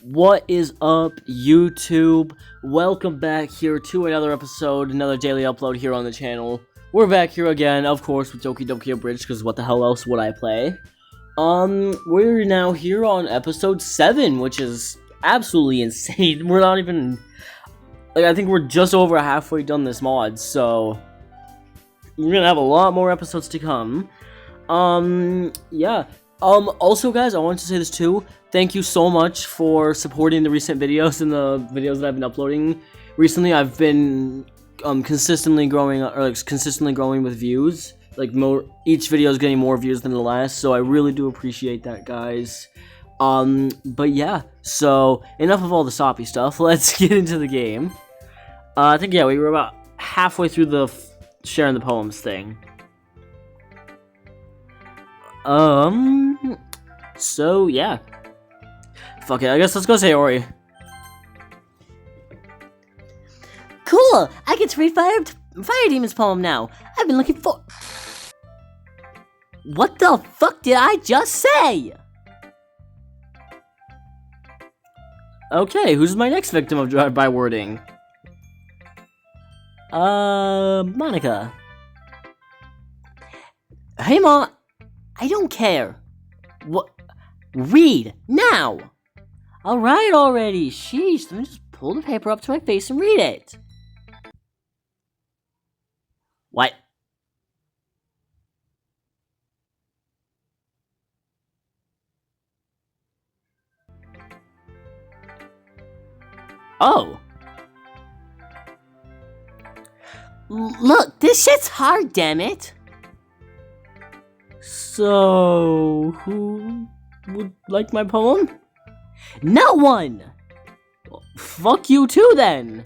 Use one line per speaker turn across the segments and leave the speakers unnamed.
What is up, YouTube? Welcome back here to another episode, another daily upload here on the channel. We're back here again, of course, with Doki abridged, because what the hell else would I play? We're now here on episode 7, which is absolutely insane. We're not even, I think we're just over halfway done this mod, so we're gonna have a lot more episodes to come. Yeah. Also, guys, I wanted to say this too. Thank you so much for supporting the recent videos and the videos that I've been uploading recently. I've been consistently growing with views. Each video is getting more views than the last, so I really do appreciate that, guys. But yeah, so enough of all the soppy stuff. Let's get into the game. I think we were about halfway through the sharing the poems thing. So yeah. Fuck it, I guess let's go say Ori.
Cool! I get to read Fire Demon's poem now. I've been looking for... What the fuck did I just say?
Okay, who's my next victim of drive-by wording? Monica.
Hey, Mom. I don't care. What? Read, now! Alright already, sheesh, let me just pull the paper up to my face and read it.
What? Oh.
Look, this shit's hard, damn it.
So, who would like my poem?
No one!
Well, fuck you too, then!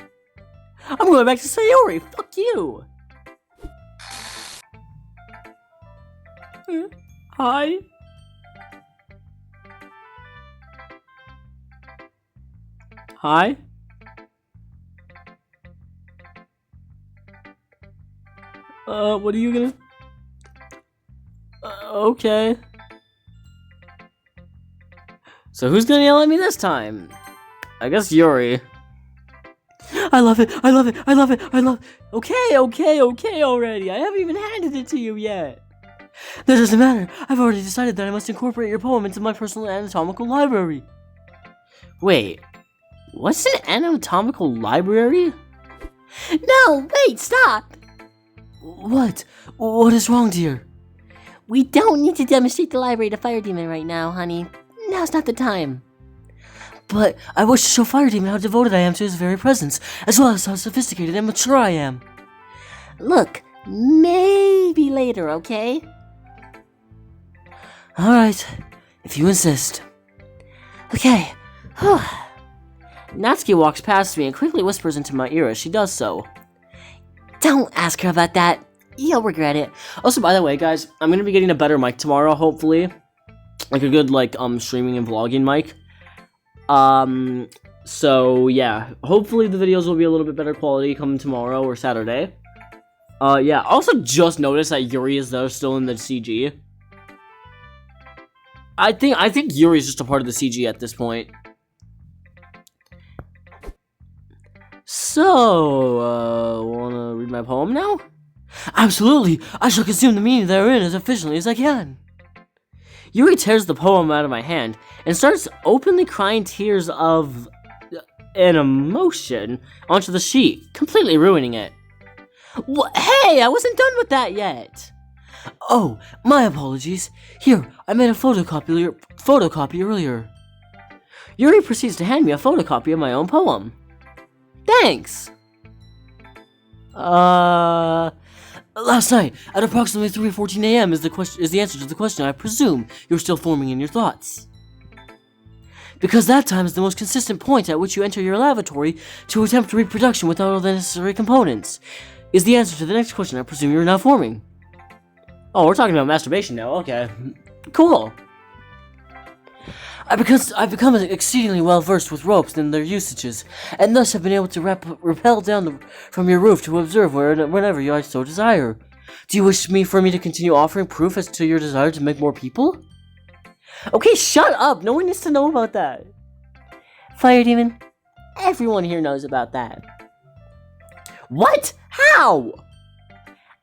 I'm going back to Sayori, fuck you! Hi? Hi? What are you gonna... okay. So who's gonna yell at me this time? I guess Yuri. I love it, I love it, I love it, I love it. Okay already. I haven't even handed it to you yet. That doesn't matter. I've already decided that I must incorporate your poem into my personal anatomical library. Wait, what's an anatomical library?
No, wait, stop!
What? What is wrong, dear?
We don't need to demonstrate the library to Fire Demon right now, honey. Now's not the time.
But I wish to show Fire Demon how devoted I am to his very presence, as well as how sophisticated and mature I am.
Look, maybe later, okay?
Alright, if you insist.
Okay.
Natsuki walks past me and quickly whispers into my ear as she does so.
Don't ask her about that. You'll regret it.
Also, by the way, guys, I'm gonna be getting a better mic tomorrow, hopefully. Like a good, streaming and vlogging mic. So, yeah. Hopefully the videos will be a little bit better quality coming tomorrow or Saturday. Yeah. Also just noticed that Yuri is there still in the CG. I think Yuri's just a part of the CG at this point. So, wanna read my poem now? Absolutely! I shall consume the meaning therein as efficiently as I can. Yuri tears the poem out of my hand and starts openly crying tears of an emotion onto the sheet, completely ruining it.
Hey, I wasn't done with that yet!
Oh, my apologies. Here, I made a photocopy earlier. Yuri proceeds to hand me a photocopy of my own poem. Thanks! Last night, at approximately 3:14 a.m. is the answer to the question I presume you're still forming in your thoughts. Because that time is the most consistent point at which you enter your lavatory to attempt reproduction without all the necessary components, is the answer to the next question I presume you're now forming. Oh, we're talking about masturbation now, okay. Cool. I've become exceedingly well versed with ropes and their usages, and thus have been able to rappel down from your roof to observe whenever you so desire. Do you wish for me to continue offering proof as to your desire to make more people? Okay, shut up! No one needs to know about that.
Fire Demon? Everyone here knows about that. What? How?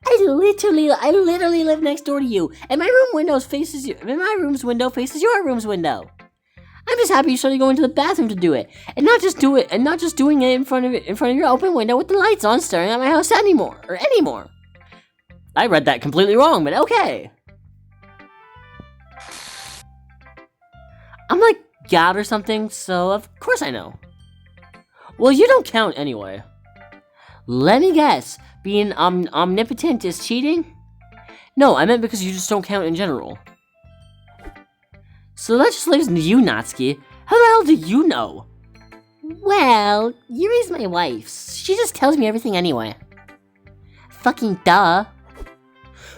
I literally live next door to you, and my room's window faces your room's window. I'm just happy you started going to the bathroom to do it, and not just doing it in front of your open window with the lights on, staring at my house anymore. I read that completely wrong, but okay. I'm like God or something, so of course I know. Well, you don't count anyway. Let me guess. Being omnipotent is cheating? No, I meant because you just don't count in general. So that just leaves you, Natsuki. How the hell do you know? Well, Yuri's my wife. She just tells me everything anyway. Fucking duh.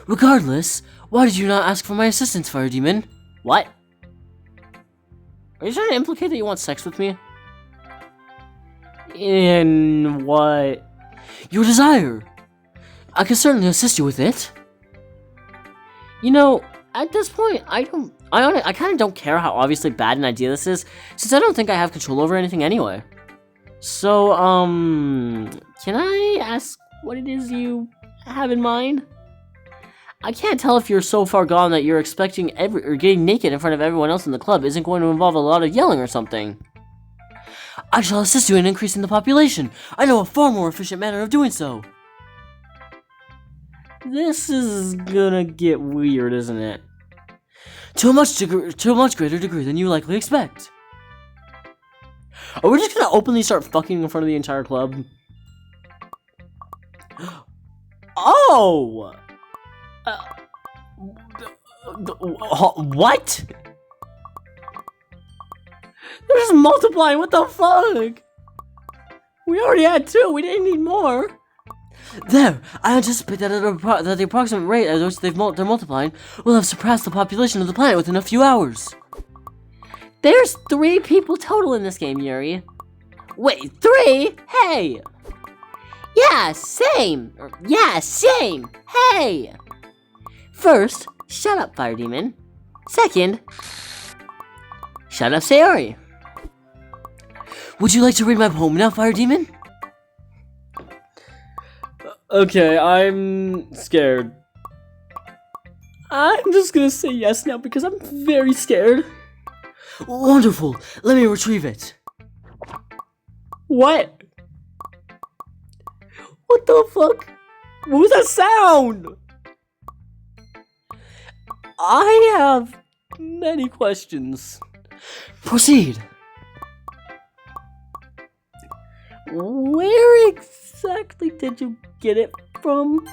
Regardless, why did you not ask for my assistance, Fire Demon? What? Are you trying to implicate that you want sex with me? In what? Your desire. I can certainly assist you with it. You know, at this point, I kind of don't care how obviously bad an idea this is, since I don't think I have control over anything anyway. So, can I ask what it is you have in mind? I can't tell if you're so far gone that you're expecting getting naked in front of everyone else in the club isn't going to involve a lot of yelling or something. I shall assist you in increasing the population. I know a far more efficient manner of doing so. This is gonna get weird, isn't it? To a much greater degree than you likely expect. Are we just gonna openly start fucking in front of the entire club? Oh! What? They're just multiplying, what the fuck? We already had 2, we didn't need more. There, I anticipate that the approximate rate at which they're multiplying will have surpassed the population of the planet within a few hours. There's 3 people total in this game, Yuri. Wait, 3? Hey! Yeah, same! Yeah, same! Hey! First, shut up, Fire Demon. Second, shut up, Sayori. Would you like to read my poem now, Fire Demon?
Okay, I'm scared. I'm just gonna say yes now because I'm very scared.
Wonderful. Let me retrieve it.
What? What the fuck? What was that sound? I have many questions.
Proceed.
Where exactly did you get it from?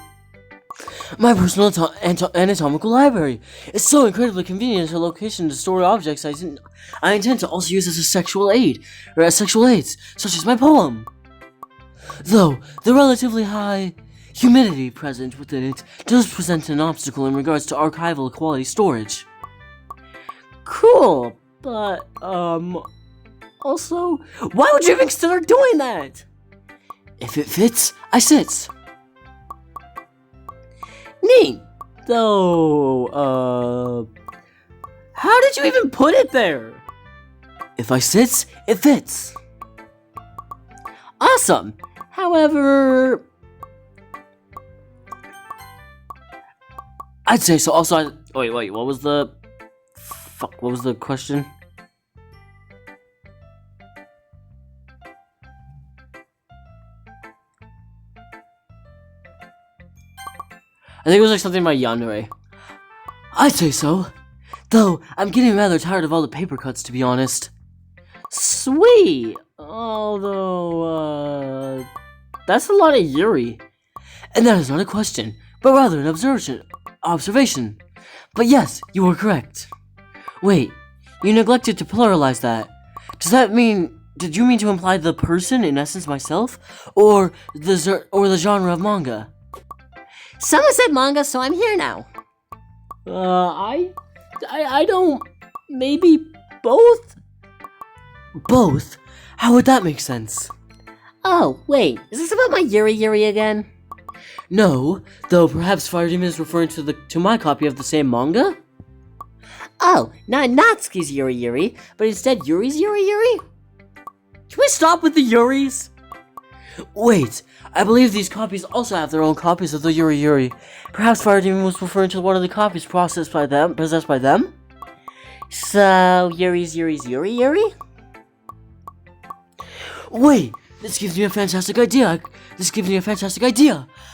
My personal anatomical library. It's so incredibly convenient as a location to store objects I intend to also use as a sexual aid, or as sexual aids, such as my poem. Though, the relatively high humidity present within it does present an obstacle in regards to archival quality storage.
Cool, but, also, why would you even consider doing that?
If it fits, I sits.
Neat. Though, how did you even put it there?
If I sits, it fits.
Awesome. However,
I'd say so. Also, wait, what was the question?
I think it was like something about yandere.
I'd say so. Though, I'm getting rather tired of all the paper cuts, to be honest.
Sweet! Although, that's a lot of Yuri.
And that is not a question, but rather an observation. But yes, you are correct. Wait, you neglected to pluralize that. Did you mean to imply the person, in essence myself? Or the genre of manga? Someone said manga, so I'm here now.
I don't... Maybe both?
Both? How would that make sense? Oh, wait, is this about my Yuri again?
No, though perhaps Fire Demon is referring to my copy of the same manga?
Oh, not Natsuki's Yuri, but instead Yuri's Yuri? Can we stop with the Yuris? Wait, I believe these copies also have their own copies of the Yuri. Perhaps Fire Demon was referring to one of the copies possessed by them? So, Yuri? Wait, this gives me a fantastic idea.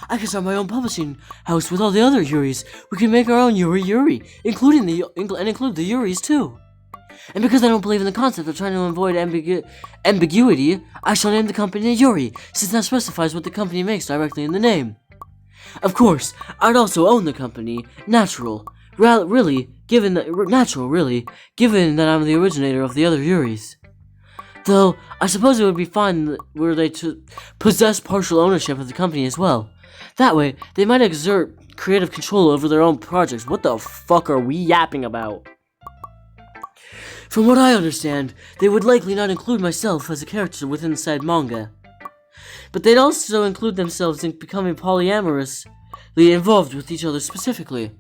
I can start my own publishing house with all the other Yuris. We can make our own Yuri, include the Yuris too. And because I don't believe in the concept of trying to avoid ambiguity, I shall name the company Yuri, since that specifies what the company makes directly in the name. Of course, I'd also own the company, Natural, given that I'm the originator of the other Yuris. Though, I suppose it would be fine were they to possess partial ownership of the company as well. That way, they might exert creative control over their own projects. What the fuck are we yapping about? From what I understand, they would likely not include myself as a character within said manga. But they'd also include themselves in becoming polyamorously involved with each other specifically.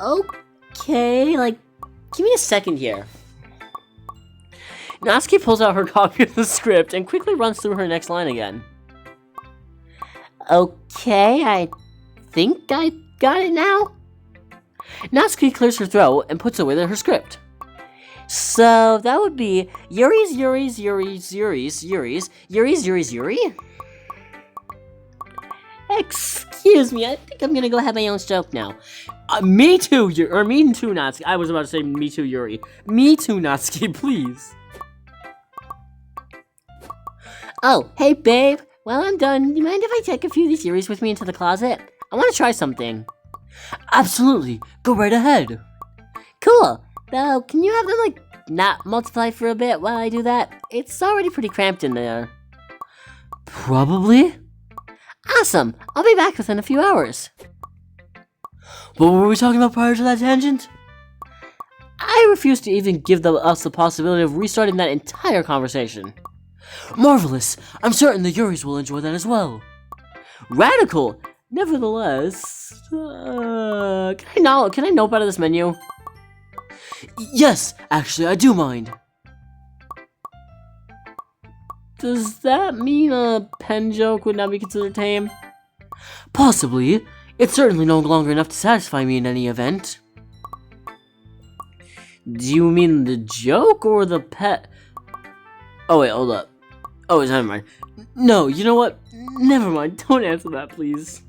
Okay, give me a second here. Natsuki pulls out her copy of the script and quickly runs through her next line again. Okay, I think I got it now. Natsuki clears her throat and puts away her script. So that would be Yuri. Excuse me, I think I'm gonna go have my own stroke now. Me too, Natsuki. I was about to say me too, Yuri. Me too, Natsuki, please. Oh, hey babe. Well, I'm done. Do you mind if I take a few of these Yuris with me into the closet? I want to try something.
Absolutely, go right ahead.
Cool. Though, can you have them, not multiply for a bit while I do that? It's already pretty cramped in there.
Probably.
Awesome. I'll be back within a few hours.
What were we talking about prior to that tangent?
I refuse to even give us the possibility of restarting that entire conversation.
Marvelous. I'm certain the Yuris will enjoy that as well.
Radical. Nevertheless, can I note out of this menu?
Yes, actually, I do mind.
Does that mean a pen joke would not be considered tame?
Possibly. It's certainly no longer enough to satisfy me in any event.
Do you mean the joke or the pet? Oh wait, hold up. Oh, never mind. No, you know what? Never mind. Don't answer that, please.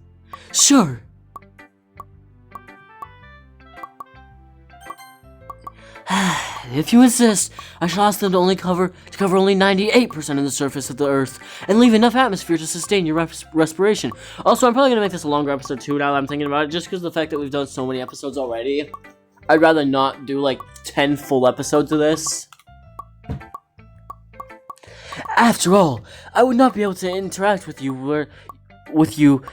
Sure. If you insist, I shall ask them to cover only 98% of the surface of the Earth, and leave enough atmosphere to sustain your respiration. Also, I'm probably gonna make this a longer episode too now that I'm thinking about it, just because of the fact that we've done so many episodes already. I'd rather not do 10 full episodes of this. After all, I would not be able to interact with you were you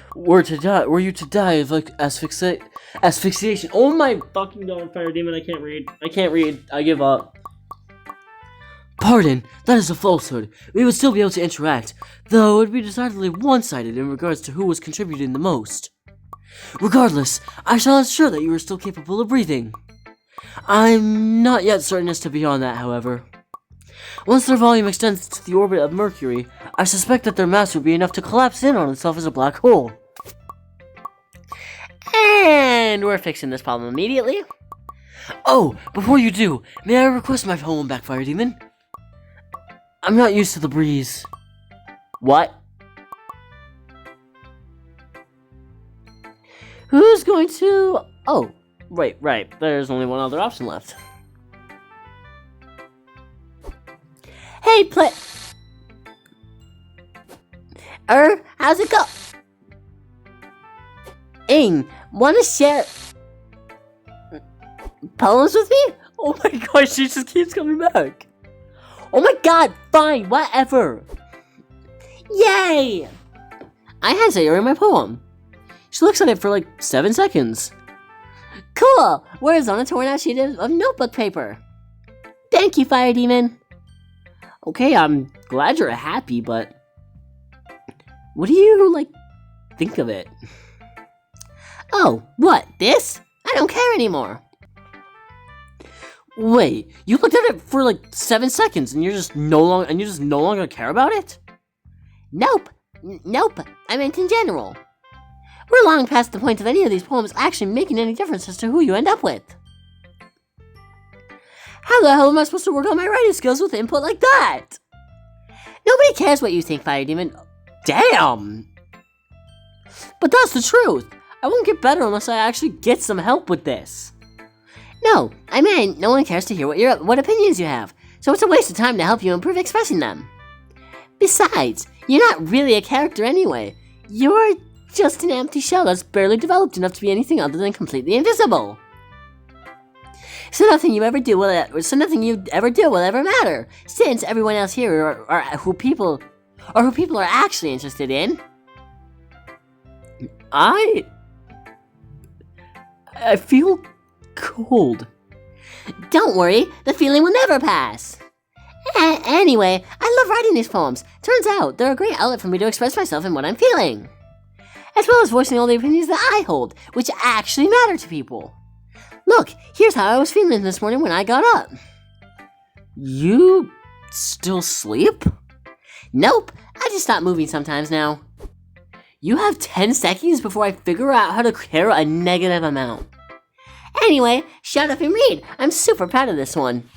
to die of asphyxiation. Oh my fucking god, Fire Demon, I can't read. I give up. Pardon, that is a falsehood. We would still be able to interact, though it would be decidedly one-sided in regards to who was contributing the most. Regardless, I shall ensure that you are still capable of breathing. I'm not yet certain as to beyond that, however. Once their volume extends to the orbit of Mercury, I suspect that their mass would be enough to collapse in on itself as a black hole.
And we're fixing this problem immediately.
Oh, before you do, may I request my poem back, Fire Demon? I'm not used to the breeze.
What? Who's going to... Oh, right. There's only one other option left. Hey, how's it go? Wanna share poems with me?
Oh my gosh, she just keeps coming back.
Oh my god, fine, whatever. Yay! I had Sayori my poem. She looks at it for 7 seconds. Cool! Words on a torn out sheet of notebook paper. Thank you, Fire Demon. Okay, I'm glad you're happy, but what do you, think of it? Oh, what, this? I don't care anymore.
Wait, you looked at it for like 7 seconds and you just no longer care about it?
Nope. Nope. I meant in general. We're long past the point of any of these poems actually making any difference as to who you end up with.
How the hell am I supposed to work on my writing skills with input like that?
Nobody cares what you think, Fire Demon.
Damn! But that's the truth. I won't get better unless I actually get some help with this.
No, I meant no one cares to hear what opinions you have, so it's a waste of time to help you improve expressing them. Besides, you're not really a character anyway. You're just an empty shell that's barely developed enough to be anything other than completely invisible. So nothing you ever do will ever matter, since everyone else here are who people are actually interested in.
I feel cold.
Don't worry, the feeling will never pass. Anyway, I love writing these poems. Turns out they're a great outlet for me to express myself and what I'm feeling, as well as voicing all the opinions that I hold, which actually matter to people. Look, here's how I was feeling this morning when I got up.
You still sleep?
Nope, I just stop moving sometimes now.
You have 10 seconds before I figure out how to care a negative amount.
Anyway, shut up and read. I'm super proud of this one.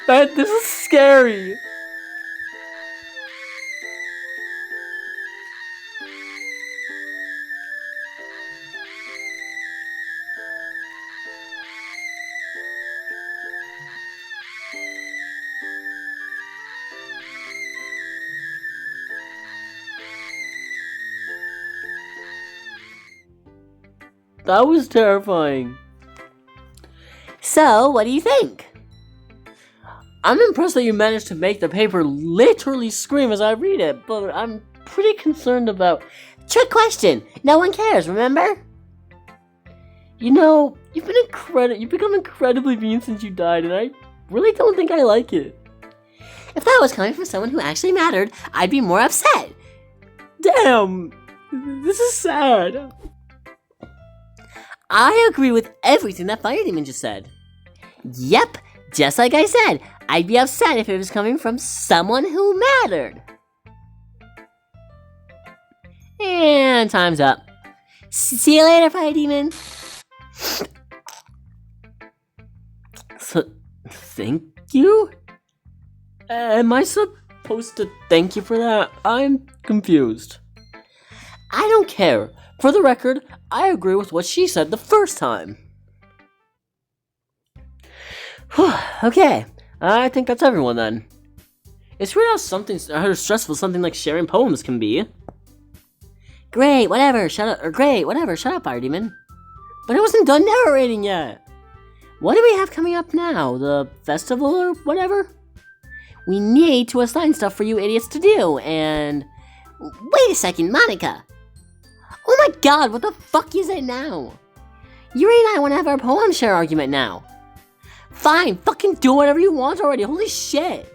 This is scary. That was terrifying.
So, what do you think?
I'm impressed that you managed to make the paper literally scream as I read it, but I'm pretty concerned about...
Trick question! No one cares, remember?
You know, you've become incredibly mean since you died, and I really don't think I like it.
If that was coming from someone who actually mattered, I'd be more upset.
Damn! This is sad.
I agree with everything that Fire Demon just said. Yep, just like I said, I'd be upset if it was coming from someone who mattered. And time's up. See you later, Fire Demon.
So, thank you? Am I supposed to thank you for that? I'm confused. I don't care. For the record, I agree with what she said the first time. Okay, I think that's everyone then. It's weird how stressful something like sharing poems can be.
Great, whatever, shut up, Fire Demon.
But I wasn't done narrating yet. What do we have coming up now? The festival or whatever?
We need to assign stuff for you idiots to do, and... Wait a second, Monica! Oh my god, what the fuck is it now? Yuri and I want to have our poem share argument now.
Fine, fucking do whatever you want already, holy shit!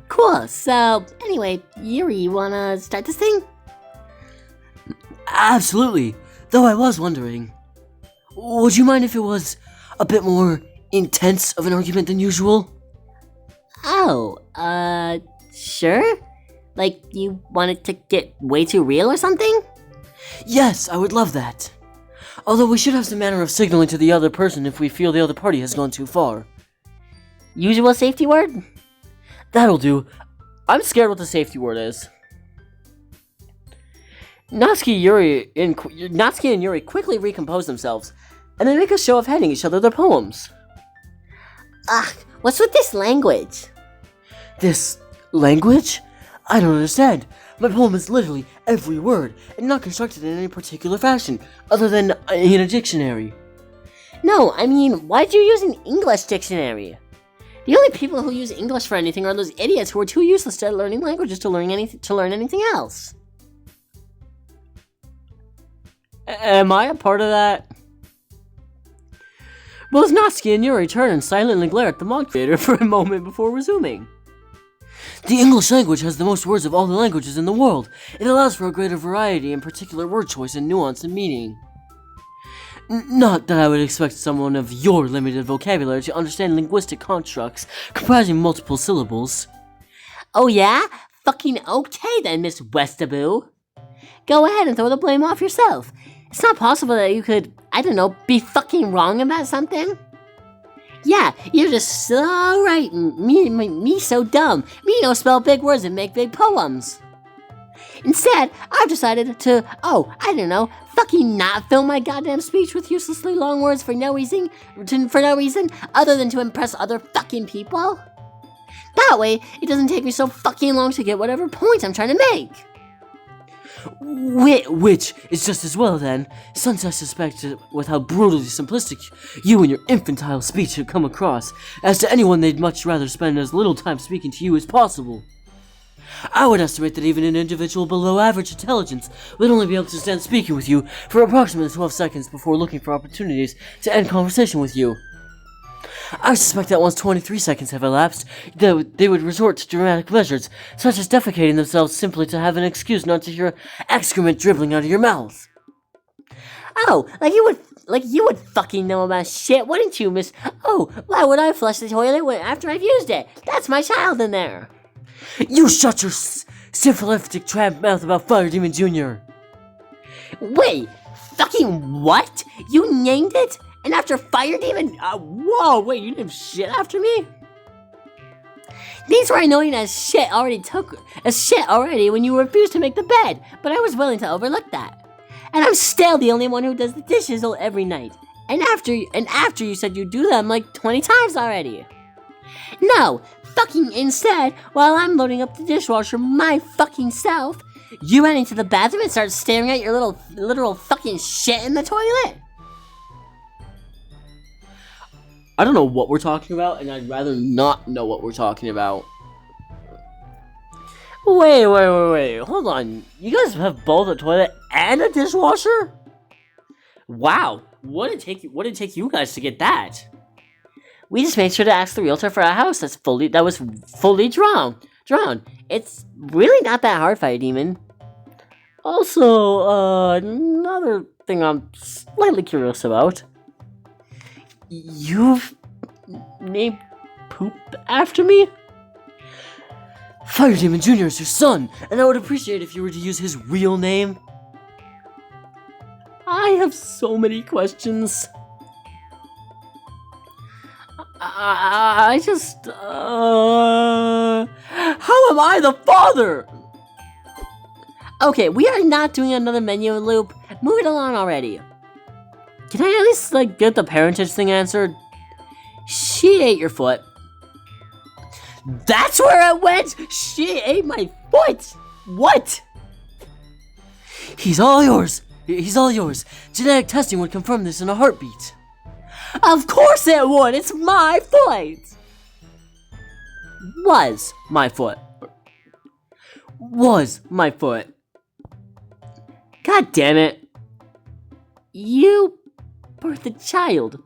Cool, so, anyway, Yuri, you wanna start this thing?
Absolutely, though I was wondering, would you mind if it was a bit more intense of an argument than usual?
Oh, sure? Like, you want it to get way too real or something?
Yes, I would love that. Although we should have some manner of signaling to the other person if we feel the other party has gone too far.
Usual safety word?
That'll do. I'm scared what the safety word is. Natsuki and Yuri quickly recompose themselves, and they make a show of handing each other their poems.
Ugh, what's with this language?
This language? I don't understand. My poem is literally every word, and not constructed in any particular fashion, other than in a dictionary.
No, I mean, why'd you use an English dictionary? The only people who use English for anything are those idiots who are too useless to learning languages to learn anything else.
Am I a part of that? Both Natsuki and Yuri turn and silently glare at the mod creator for a moment before resuming. The English language has the most words of all the languages in the world. It allows for a greater variety in particular word choice and nuance and meaning. Not that I would expect someone of your limited vocabulary to understand linguistic constructs comprising multiple syllables.
Oh yeah? Fucking okay then, Miss Westaboo. Go ahead and throw the blame off yourself. It's not possible that you could, I don't know, be fucking wrong about something. Yeah, you're just so right and me so dumb. Me no spell big words and make big poems. Instead, I've decided to, I don't know, fucking not fill my goddamn speech with uselessly long words for no reason other than to impress other fucking people. That way, it doesn't take me so fucking long to get whatever point I'm trying to make.
Which is just as well then, since I suspect with how brutally simplistic you and your infantile speech have come across, as to anyone they'd much rather spend as little time speaking to you as possible. I would estimate that even an individual below average intelligence would only be able to stand speaking with you for approximately 12 seconds before looking for opportunities to end conversation with you. I suspect that once 23 seconds have elapsed, they would resort to dramatic measures, such as defecating themselves simply to have an excuse not to hear excrement dribbling out of your mouth.
Oh, like you would fucking know about shit, wouldn't you, miss? Oh, why would I flush the toilet after I've used it? That's my child in there.
You shut your syphilitic tramp mouth about Fire Demon Jr.
Wait, fucking what? You named it? And after Fire Demon? Whoa, wait, you named shit after me? These were annoying as shit already when you refused to make the bed, but I was willing to overlook that. And I'm still the only one who does the dishes every night. And after you said you do them like 20 times already. No, fucking instead, while I'm loading up the dishwasher my fucking self, you went into the bathroom and started staring at your literal fucking shit in the toilet.
I don't know what we're talking about, and I'd rather not know what we're talking about.
Wait, hold on. You guys have both a toilet and a dishwasher?
Wow, what did it take you guys to get that?
We just made sure to ask the realtor for a house that was fully drawn. It's really not that hard, Fire Demon.
Also, another thing I'm slightly curious about. You've named poop after me? Fire Demon Jr. is your son, and I would appreciate if you were to use his real name.
I have so many questions.
How am I the father?
Okay, we are not doing another menu loop. Move it along already.
Can I at least, get the parentage thing answered?
She ate your foot.
That's where it went? She ate my foot! What? He's all yours. Genetic testing would confirm this in a heartbeat.
Of course it would! It's my foot!
Was my foot.
God damn it. You birthed a child.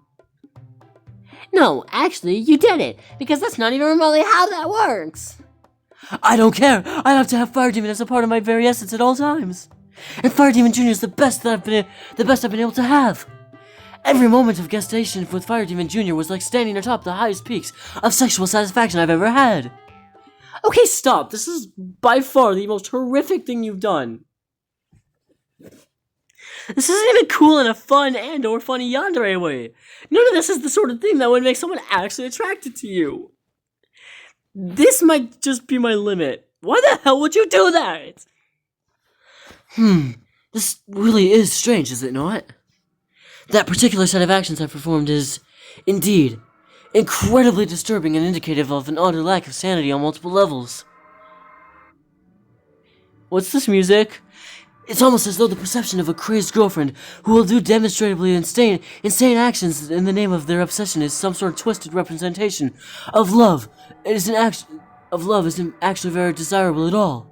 No, actually, you did it, because that's not even remotely how that works.
I don't care. I have to have Fire Demon as a part of my very essence at all times. And Fire Demon Jr. is the best I've been able to have. Every moment of gestation with Fire Demon Jr. was like standing atop the highest peaks of sexual satisfaction I've ever had.
Okay, stop. This is by far the most horrific thing you've done. This isn't even cool in a fun or funny yandere way. None of this is the sort of thing that would make someone actually attracted to you. This might just be my limit. Why the hell would you do that?
This really is strange, is it not? That particular set of actions I performed is, indeed, incredibly disturbing and indicative of an utter lack of sanity on multiple levels.
What's this music?
It's almost as though the perception of a crazed girlfriend who will do demonstrably insane actions in the name of their obsession is some sort of twisted representation of love. Isn't actually very desirable at all.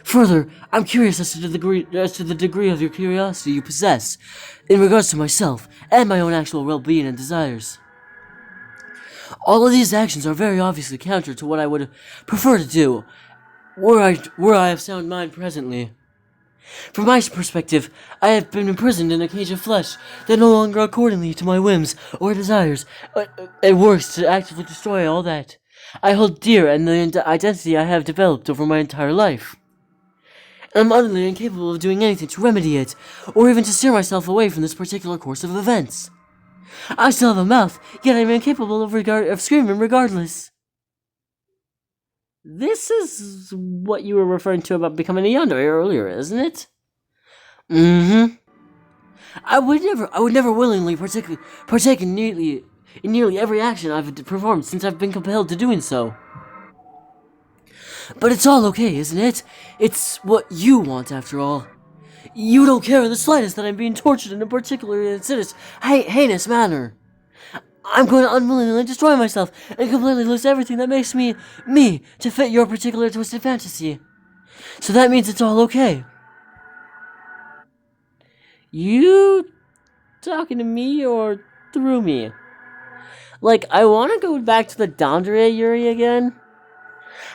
Further, I'm curious as to the degree of your curiosity you possess in regards to myself and my own actual well-being and desires. All of these actions are very obviously counter to what I would prefer to do, were I of sound mind presently. From my perspective, I have been imprisoned in a cage of flesh that no longer accordingly to my whims or desires, it works to actively destroy all that I hold dear and the identity I have developed over my entire life. I'm utterly incapable of doing anything to remedy it, or even to steer myself away from this particular course of events. I still have a mouth, yet I'm incapable of screaming regardless. This is what you were referring to about becoming a yandere earlier, isn't it? Mm-hmm. I would never willingly partake in nearly every action I've performed since I've been compelled to doing so. But it's all okay, isn't it? It's what you want, after all. You don't care in the slightest that I'm being tortured in a particularly insidious, heinous manner. I'm going to unwillingly destroy myself and completely lose everything that makes me to fit your particular twisted fantasy. So that means it's all okay. You talking to me or through me? Like, I want to go back to the Dandere Yuri again.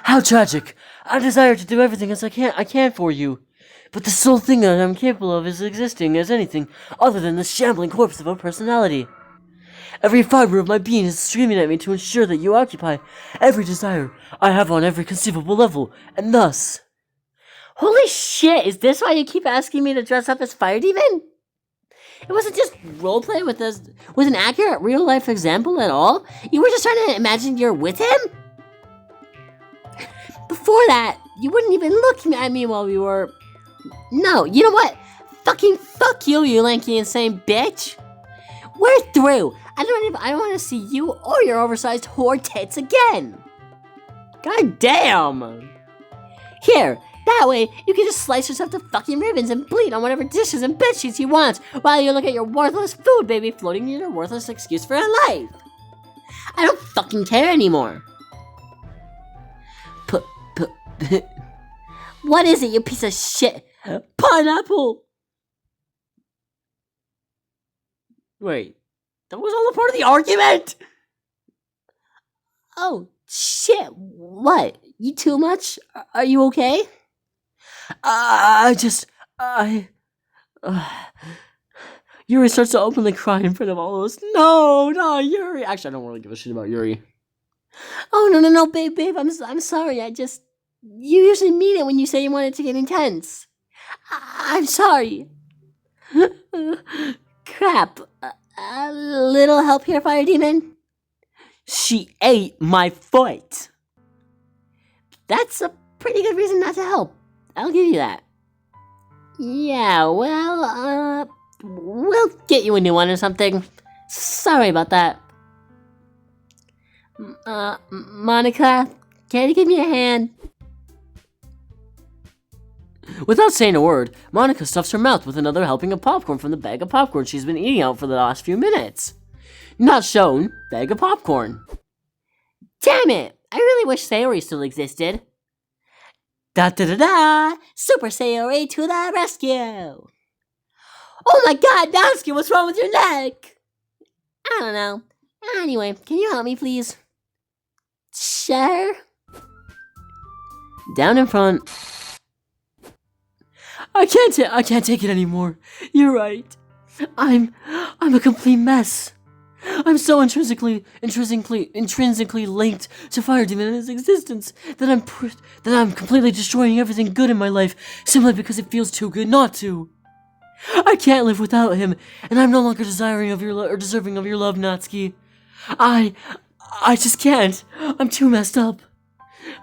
How tragic! I desire to do everything as I can for you. But the sole thing that I'm capable of is existing as anything other than the shambling corpse of a personality. Every fiber of my being is screaming at me to ensure that you occupy every desire I have on every conceivable level, and thus...
Holy shit, is this why you keep asking me to dress up as Fire Demon? It wasn't just roleplay with an accurate real-life example at all? You were just trying to imagine you're with him? Before that, you wouldn't even look at me while we were... No, you know what? Fucking fuck you, you lanky insane bitch! We're through! I don't want to see you or your oversized whore tits again! God damn! Here, that way, you can just slice yourself to fucking ribbons and bleed on whatever dishes and bedsheets you want while you look at your worthless food baby floating in your worthless excuse for a life! I don't fucking care anymore! What is it, you piece of shit? Pineapple!
Wait, that was all a part of the argument?
Oh, shit, what? You too much? Are you okay?
Yuri starts to openly cry in front of all of us. No, Yuri. Actually, I don't really give a shit about Yuri.
Oh, no, babe, I'm sorry, you usually mean it when you say you want it to get intense. I'm sorry. Crap. A little help here, Fire Demon?
She ate my foot.
That's a pretty good reason not to help. I'll give you that. Yeah, well, we'll get you a new one or something. Sorry about that. Monica, can you give me a hand?
Without saying a word, Monica stuffs her mouth with another helping of popcorn from the bag of popcorn she's been eating out for the last few minutes. Not shown, bag of popcorn.
Damn it! I really wish Sayori still existed. Da-da-da-da! Super Sayori to the rescue! Oh my god, Natsuki, what's wrong with your neck? I don't know. Anyway, can you help me, please? Sure.
Down in front. I can't take it anymore. You're right. I'm a complete mess. I'm so intrinsically linked to Fire Demon and his existence that I'm completely destroying everything good in my life simply because it feels too good not to. I can't live without him, and I'm no longer deserving of your love, Natsuki. I just can't. I'm too messed up.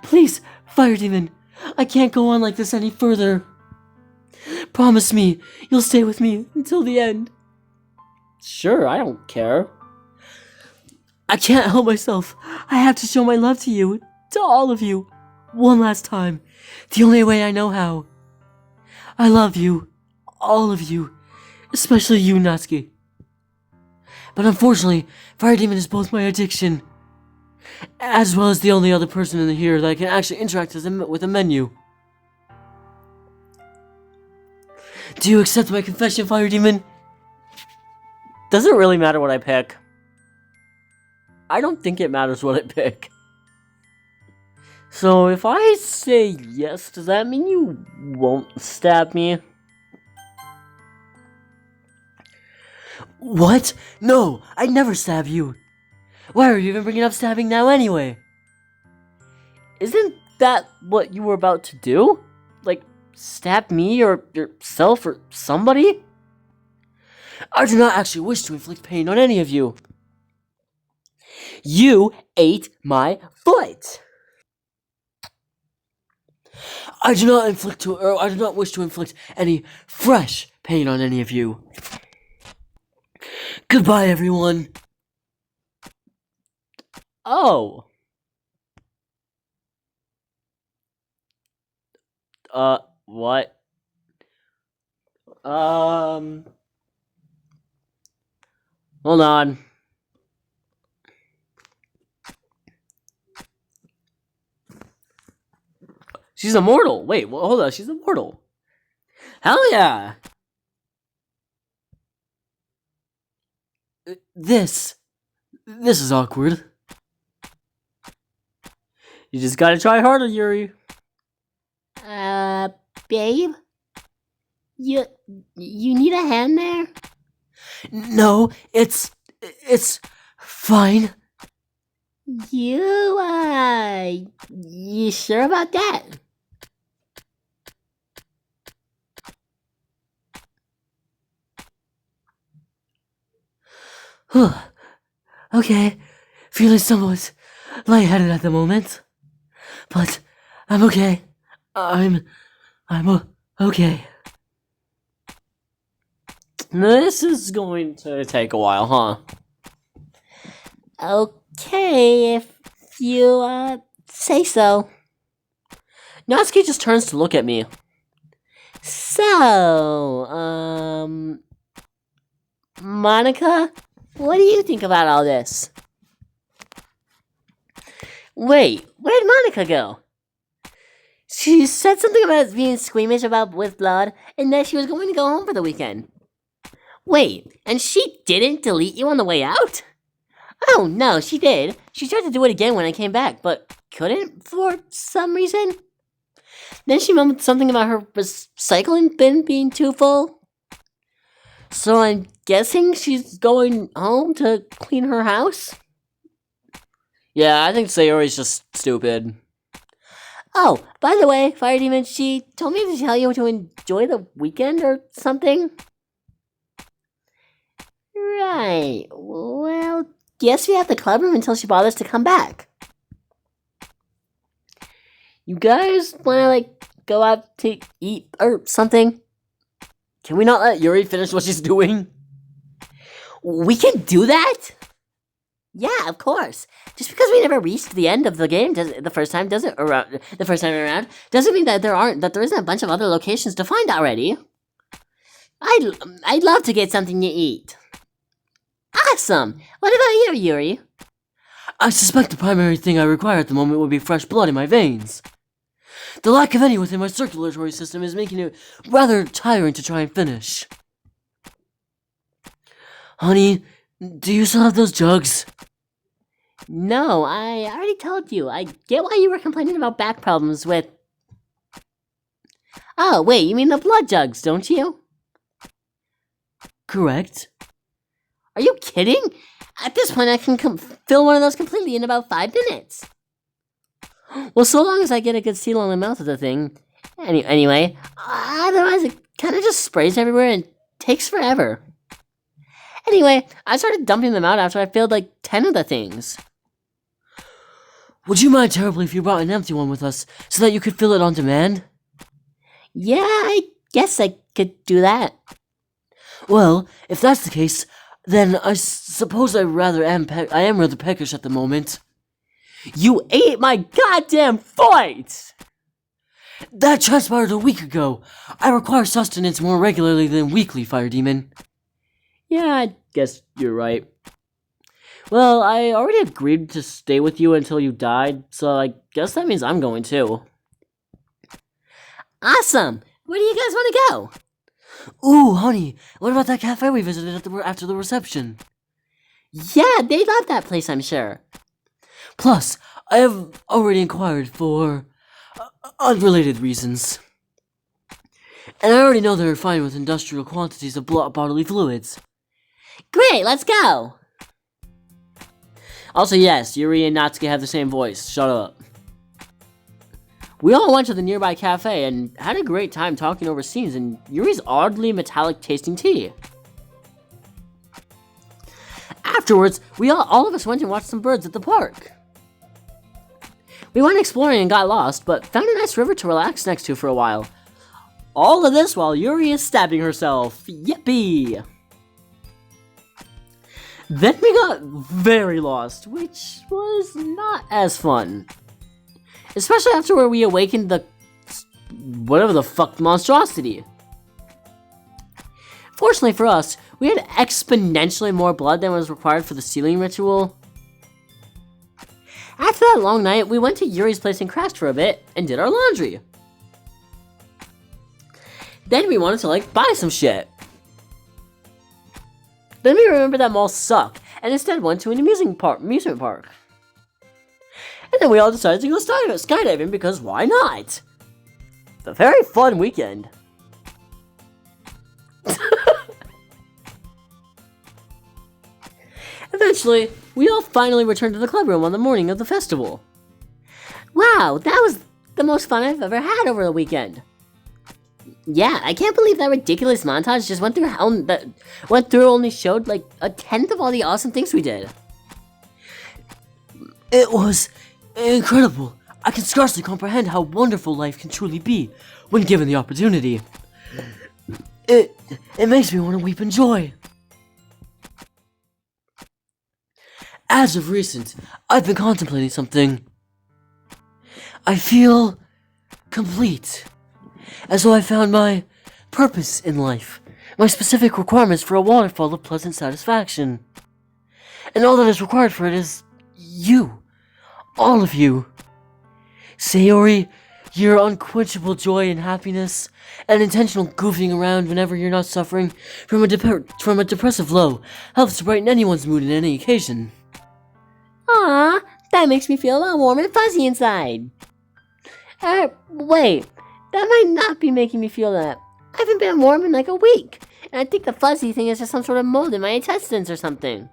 Please, Fire Demon, I can't go on like this any further. Promise me you'll stay with me until the end. Sure, I don't care. I can't help myself. I have to show my love to you, to all of you, one last time. The only way I know how. I love you, all of you, especially you, Natsuki. But unfortunately, Fire Demon is both my addiction, as well as the only other person in here that I can actually interact with a menu. Do you accept my confession, Fire Demon? Does it really matter what I pick? I don't think it matters what I pick. So if I say yes, does that mean you won't stab me? What? No, I'd never stab you. Why are you even bringing up stabbing now anyway? Isn't that what you were about to do? Like, stab me or yourself or somebody? I do not actually wish to inflict pain on any of you. You ate my foot. I do not wish to inflict any fresh pain on any of you. Goodbye, everyone. Oh. What? Hold on. She's immortal. Wait, well, hold on. She's immortal. Hell yeah. This is awkward. You just gotta try harder, Yuri.
Babe? You need a hand there?
No, it's fine.
You sure about that?
Okay, feeling somewhat lightheaded at the moment, but I'm okay. I'm okay. This is going to take a while, huh?
Okay, if you, say so.
Natsuki just turns to look at me.
So, Monica, what do you think about all this? Wait, where'd Monica go? She said something about being squeamish about with blood, and that she was going to go home for the weekend. Wait, and she didn't delete you on the way out? Oh no, she did. She tried to do it again when I came back, but couldn't for some reason. Then she mumbled something about her recycling bin being too full. So I'm guessing she's going home to clean her house?
Yeah, I think Sayori's just stupid.
Oh, by the way, Fire Demon, she told me to tell you to enjoy the weekend or something. Right. Well, guess we have the club room until she bothers to come back. You guys wanna, go out to eat or something?
Can we not let Yuri finish what she's doing?
We can do that? Yeah, of course. Just because we never reached the end of the game the first time around doesn't mean that there isn't a bunch of other locations to find already. I'd love to get something to eat. Awesome. What about you, Yuri?
I suspect the primary thing I require at the moment would be fresh blood in my veins. The lack of any within my circulatory system is making it rather tiring to try and finish. Honey, do you still have those jugs?
No, I already told you. I get why you were complaining about back problems with... Oh, wait, you mean the blood jugs, don't you?
Correct.
Are you kidding? At this point, I can fill one of those completely in about 5 minutes. Well, so long as I get a good seal on the mouth of the thing. Anyway, otherwise it kind of just sprays everywhere and takes forever. Anyway, I started dumping them out after I filled 10 of the things.
Would you mind terribly if you brought an empty one with us so that you could fill it on demand?
Yeah, I guess I could do that.
Well, if that's the case, then I suppose I am rather peckish at the moment.
You ate my goddamn foot!
That transpired a week ago. I require sustenance more regularly than weekly, Fire Demon.
Yeah, I guess you're right.
Well, I already agreed to stay with you until you died, so I guess that means I'm going too.
Awesome! Where do you guys want to go?
Ooh, honey, what about that cafe we visited after the reception?
Yeah, they love that place, I'm sure.
Plus, I have already inquired for unrelated reasons. And I already know they're fine with industrial quantities of bodily fluids.
Great, let's go!
Also, yes, Yuri and Natsuki have the same voice. Shut up. We all went to the nearby cafe and had a great time talking over scenes and Yuri's oddly metallic tasting tea. Afterwards, all of us went and watched some birds at the park. We went exploring and got lost, but found a nice river to relax next to for a while. All of this while Yuri is stabbing herself. Yippee! Then we got very lost, which was not as fun. Especially after where we awakened the whatever the fuck monstrosity. Fortunately for us, we had exponentially more blood than was required for the sealing ritual. After that long night, we went to Yuri's place and crashed for a bit and did our laundry. Then we wanted to buy some shit. Then we remembered that malls suck and instead went to an amusement park. And then we all decided to go skydiving because why not? A very fun weekend. Eventually, we all finally returned to the club room on the morning of the festival.
Wow, that was the most fun I've ever had over the weekend. Yeah, I can't believe that ridiculous montage just went through only showed a tenth of all the awesome things we did.
It was incredible. I can scarcely comprehend how wonderful life can truly be when given the opportunity. It makes me want to weep in joy. As of recent, I've been contemplating something. I feel complete, as though I found my purpose in life, my specific requirements for a waterfall of pleasant satisfaction. And all that is required for it is you, all of you. Sayori, your unquenchable joy and happiness, and intentional goofing around whenever you're not suffering from a depressive low, helps to brighten anyone's mood on any occasion.
Aw, that makes me feel all warm and fuzzy inside. Wait, that might not be making me feel that. I haven't been warm in a week, and I think the fuzzy thing is just some sort of mold in my intestines or something.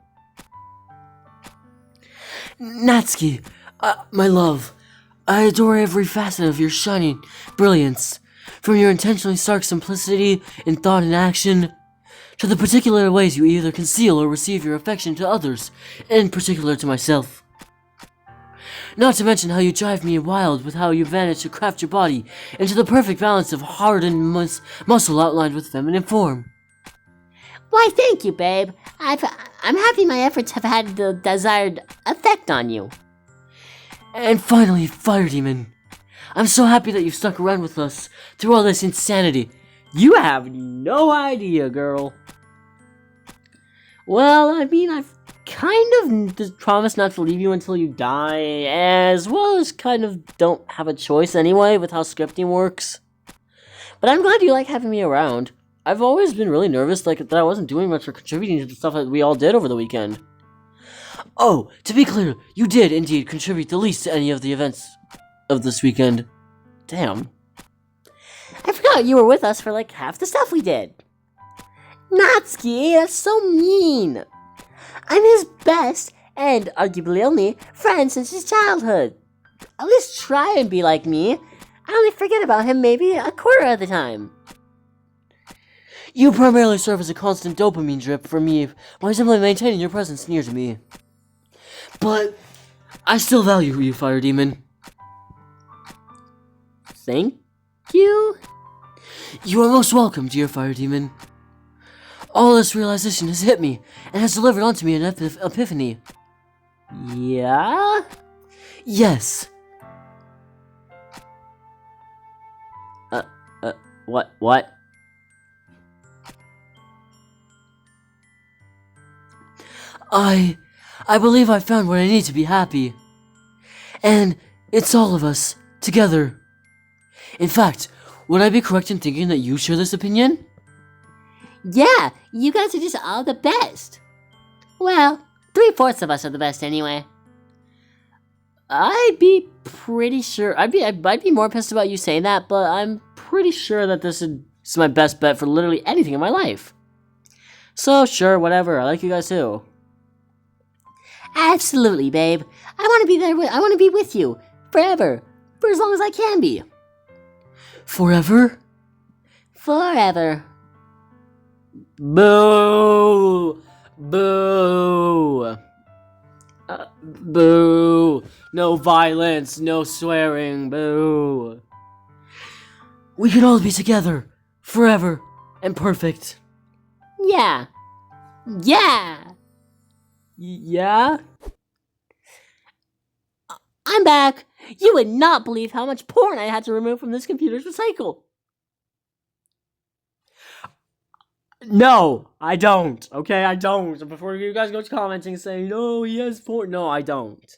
Natsuki, my love, I adore every facet of your shining brilliance, from your intentionally stark simplicity in thought and action, to the particular ways you either conceal or receive your affection to others, in particular to myself. Not to mention how you drive me wild with how you manage to craft your body into the perfect balance of hard and muscle outlined with feminine form.
Why, thank you, babe. I'm happy my efforts have had the desired effect on you.
And finally, Fire Demon. I'm so happy that you've stuck around with us through all this insanity.
You have no idea, girl. Well, I mean, I've kind of promised not to leave you until you die, as well as kind of don't have a choice anyway with how scripting works. But I'm glad you like having me around. I've always been really nervous that I wasn't doing much or contributing to the stuff that we all did over the weekend.
Oh, to be clear, you did indeed contribute the least to any of the events of this weekend.
Damn.
I forgot you were with us for half the stuff we did. Natsuki, that's so mean. I'm his best, and arguably only, friend since his childhood. At least try and be like me. I only forget about him maybe a quarter of the time.
You primarily serve as a constant dopamine drip for me by simply maintaining your presence near to me. But I still value you, Fire Demon.
Thank you?
You are most welcome, dear Fire Demon. All this realization has hit me, and has delivered onto me an epiphany.
Yeah?
Yes.
What?
I believe I found what I need to be happy. And it's all of us, together. In fact, would I be correct in thinking that you share this opinion?
Yeah, you guys are just all the best. Well, 3/4 of us are the best anyway.
I'd be pretty sure. I'd be more pissed about you saying that, but I'm pretty sure that this is my best bet for literally anything in my life. So sure, whatever. I like you guys too.
Absolutely, babe. I want to be there. I want to be with you forever, for as long as I can be.
Forever?
Forever.
Boo! Boo! Boo! No violence, no swearing, boo! We can all be together, forever, and perfect.
Yeah. Yeah.
Yeah?
I'm back. You would not believe how much porn I had to remove from this computer's recycle.
No, I don't. Okay, I don't. Before you guys go commenting saying, no, he has porn. No, I don't.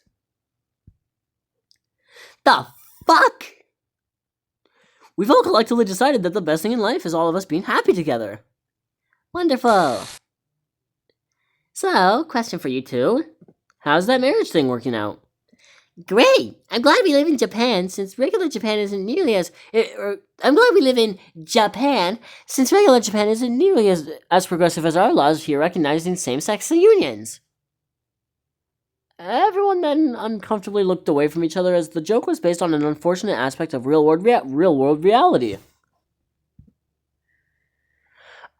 The fuck?
We've all collectively decided that the best thing in life is all of us being happy together.
Wonderful. So, question for you two.
How's that marriage thing working out?
Great! I'm glad we live in Japan, since regular Japan isn't nearly as... I'm glad we live in Japan, since regular Japan isn't nearly as progressive as our laws here recognizing same-sex unions.
Everyone then uncomfortably looked away from each other as the joke was based on an unfortunate aspect of real-world reality.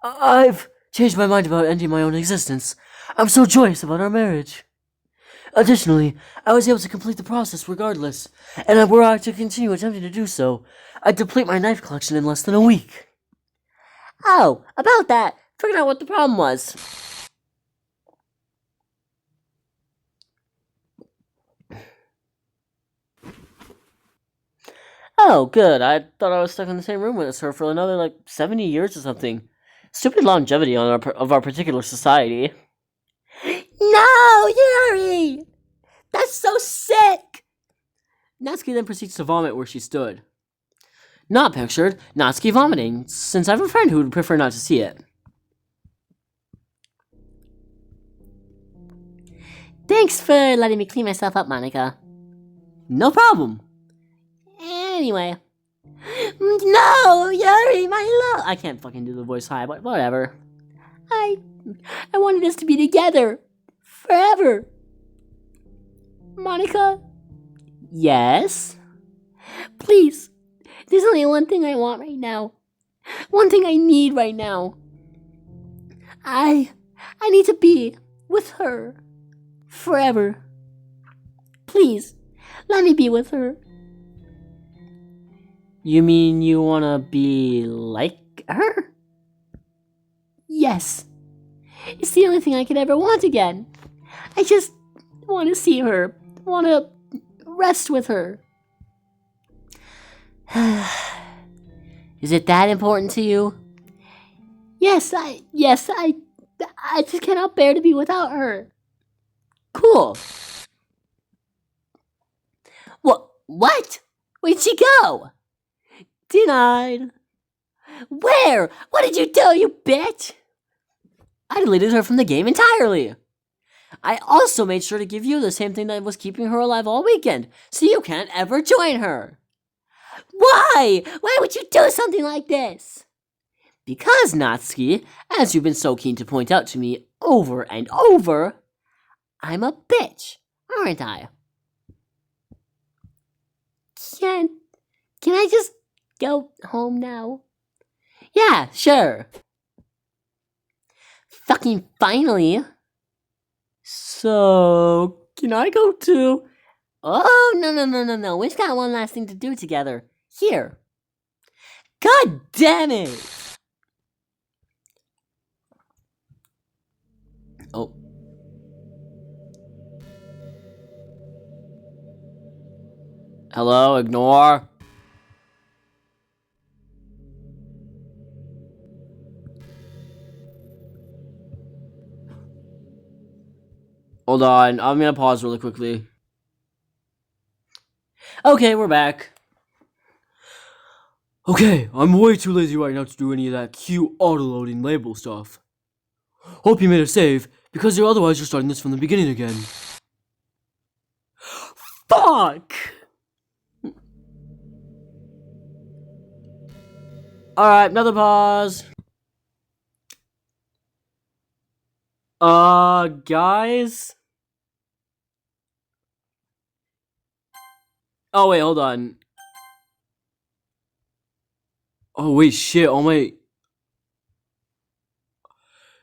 I've changed my mind about ending my own existence. I'm so joyous about our marriage. Additionally, I was able to complete the process regardless, and were I to continue attempting to do so, I'd deplete my knife collection in less than a week.
Oh, about that, figured out what the problem was.
Oh, good. I thought I was stuck in the same room with her for another, 70 years or something. Stupid longevity of our particular society.
No, Yuri! That's so sick!
Natsuki then proceeds to vomit where she stood. Not pictured, Natsuki vomiting, since I have a friend who would prefer not to see it.
Thanks for letting me clean myself up, Monica.
No problem.
Anyway. No, Yuri, my love!
I can't fucking do the voice high, but whatever.
I wanted us to be together. Forever. Monica?
Yes?
Please. There's only one thing I want right now. One thing I need right now. I need to be with her. Forever. Please, let me be with her.
You mean you wanna be like her?
Yes. It's the only thing I could ever want again. I just want to see her. Want to rest with her.
Is it that important to you?
Yes, I just cannot bear to be without her.
Cool.
What? Where'd she go?
Denied.
Where? What did you do, you bitch?
I deleted her from the game entirely. I also made sure to give you the same thing that was keeping her alive all weekend, so you can't ever join her.
Why? Why would you do something like this?
Because, Natsuki, as you've been so keen to point out to me over and over, I'm a bitch, aren't I?
Can I just go home now?
Yeah, sure.
Fucking finally.
So, can I go too?
Oh, no. We've got one last thing to do together. Here.
God damn it! Oh. Hello, ignore. Hold on, I'm gonna pause really quickly. Okay, we're back. Okay, I'm way too lazy right now to do any of that cute auto-loading label stuff. Hope you made a save, Because otherwise you're starting this from the beginning again. Fuck! Alright, another pause. Guys? Oh, wait, hold on. Oh, wait, shit, oh my...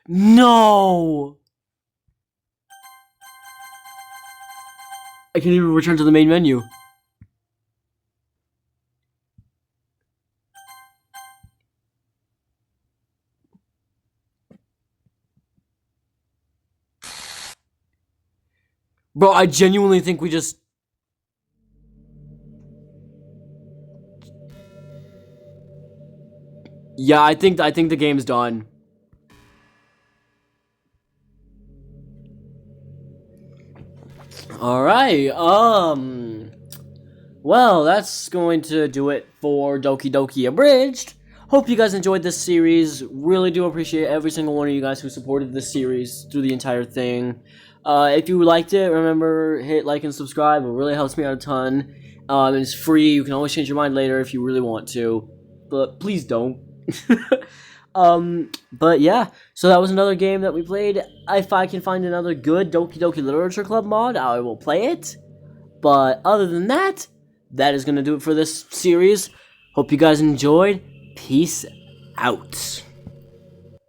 No! I can't even return to the main menu. Bro, I genuinely think we just... Yeah, I think the game's done. Alright, well, that's going to do it for Doki Doki Abridged. Hope you guys enjoyed this series. Really do appreciate every single one of you guys who supported this series through the entire thing. If you liked it, remember, hit like and subscribe. It really helps me out a ton. It's free. You can always change your mind later if you really want to. But please don't. But yeah, so that was another game that we played. If I can find another good Doki Doki Literature Club mod, I will play it. But other than that, that is going to do it for this series. Hope you guys enjoyed. Peace out.